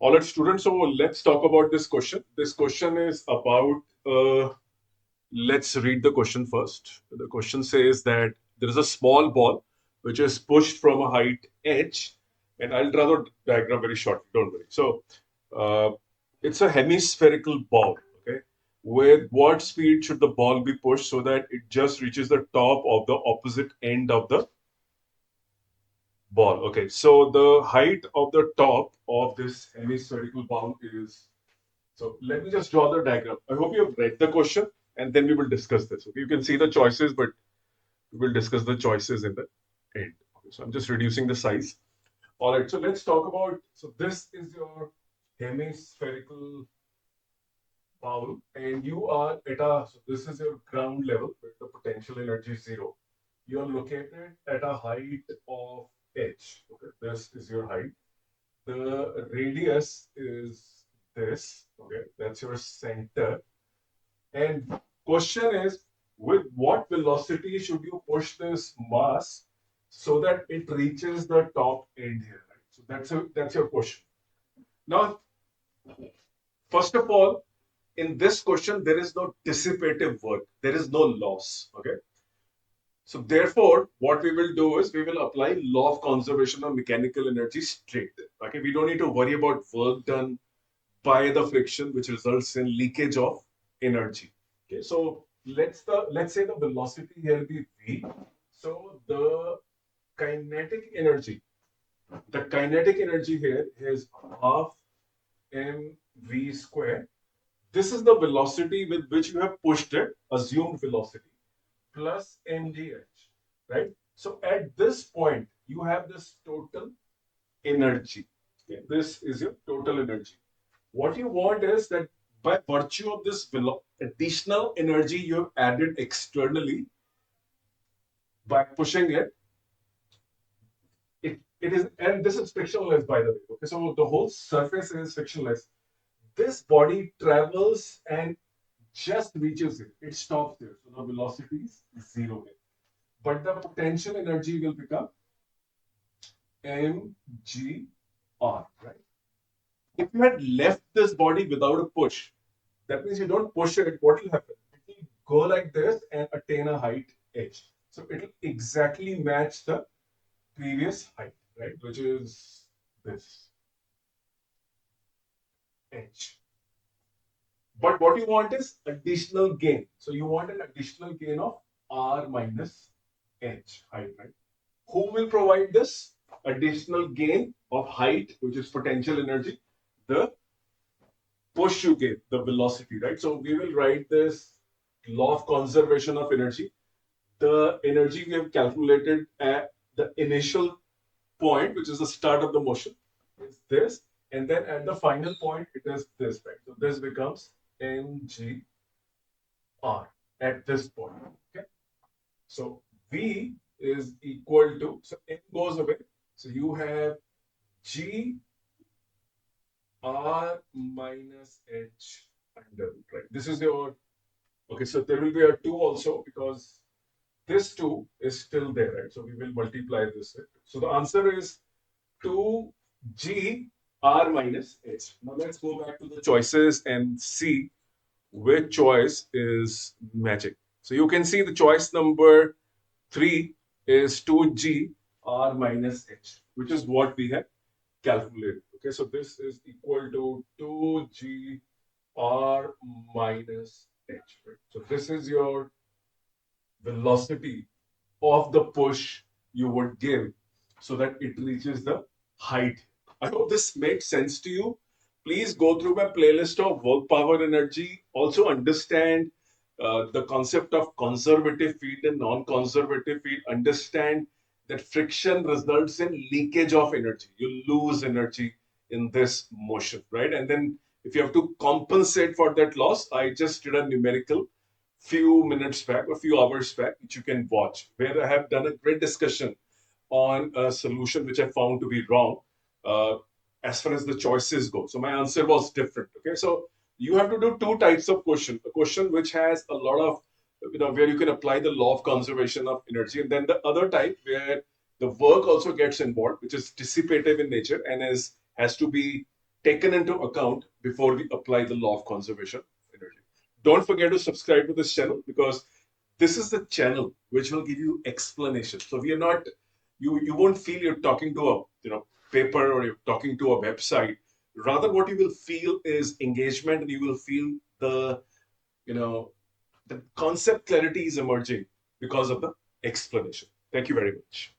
All right, students, so let's talk about this question. This question is about, let's read the question first. The question says that there is a small ball which is pushed from a height h, and I'll draw the diagram very shortly, don't worry. So, uh, it's a hemispherical ball, okay? With what speed should the ball be pushed so that it just reaches the top of the opposite end of the ball? Okay, so the height of the top of this hemispherical ball is, so let me just draw the diagram. I hope you have read the question and then we will discuss this. Okay, you can see the choices, but we will discuss the choices in the end. Okay, so I'm just reducing the size. All right, so let's talk about, so this is your hemispherical bowl and you are at a, so this is your ground level where the potential energy is zero. You are located at a height of h. Okay, this is your height. The radius is this. Okay, that's your center. And question is, with what velocity should you push this mass so that it reaches the top end here? Right? So that's your question. Now, first of all, in this question, there is no dissipative work. There is no loss. Okay. So therefore, what we will do is we will apply law of conservation of mechanical energy straight. Okay. We don't need to worry about work done by the friction, which results in leakage of energy. Okay, so let's say the velocity here be v. So the kinetic energy here is half mv square. This is the velocity with which you have pushed it, assumed velocity, plus mgh, right? So at this point, you have this total energy. Okay, this is your total energy. What you want is that by virtue of this additional energy you have added externally by pushing it, it is, and this is frictionless by the way. Okay, so the whole surface is frictionless. This body travels and just reaches it. It stops there. So the velocity is zero here. But the potential energy will become mgr, right? If you had left this body without a push, that means you don't push it, what will happen? It will go like this and attain a height h. So it will exactly match the previous height, right? Which is this h. But what you want is additional gain. So you want an additional gain of r minus h height, right? Who will provide this additional gain of height, which is potential energy? The push you give, the velocity, right? So we will write this law of conservation of energy. The energy we have calculated at the initial point, which is the start of the motion, is this. And then at the final point, it is this, right? So this becomes mgr at this point. Okay. So V is equal to, so M goes away. So you have g r minus h under root, right? This is your, okay, so there will be a 2 also because this 2 is still there, right? So we will multiply this. Right? So the answer is 2g r minus h. Now let's go back to the choices and see which choice is magic. So you can see the choice number 3 is 2g r minus h, which is what we have calculated. Okay, so this is equal to 2g r minus h. Right? So this is your velocity of the push you would give so that it reaches the height. I hope this makes sense to you. Please go through my playlist of work power energy. Also understand the concept of conservative field and non-conservative field. Understand that friction results in leakage of energy. You lose energy in this motion, right? And then if you have to compensate for that loss, I just did a numerical few minutes back, a few hours back, which you can watch, where I have done a great discussion on a solution which I found to be wrong uh, as far as the choices go. So my answer was different. Okay, so you have to do two types of question: a question which has a lot of, where you can apply the law of conservation of energy, and then the other type where the work also gets involved, which is dissipative in nature and has to be taken into account before we apply the law of conservation of energy. Don't forget to subscribe to this channel because this is the channel which will give you explanation. So we are not, you won't feel you're talking to a paper or you're talking to a website. Rather, what you will feel is engagement, and you will feel you know the concept clarity is emerging because of the explanation. Thank you very much.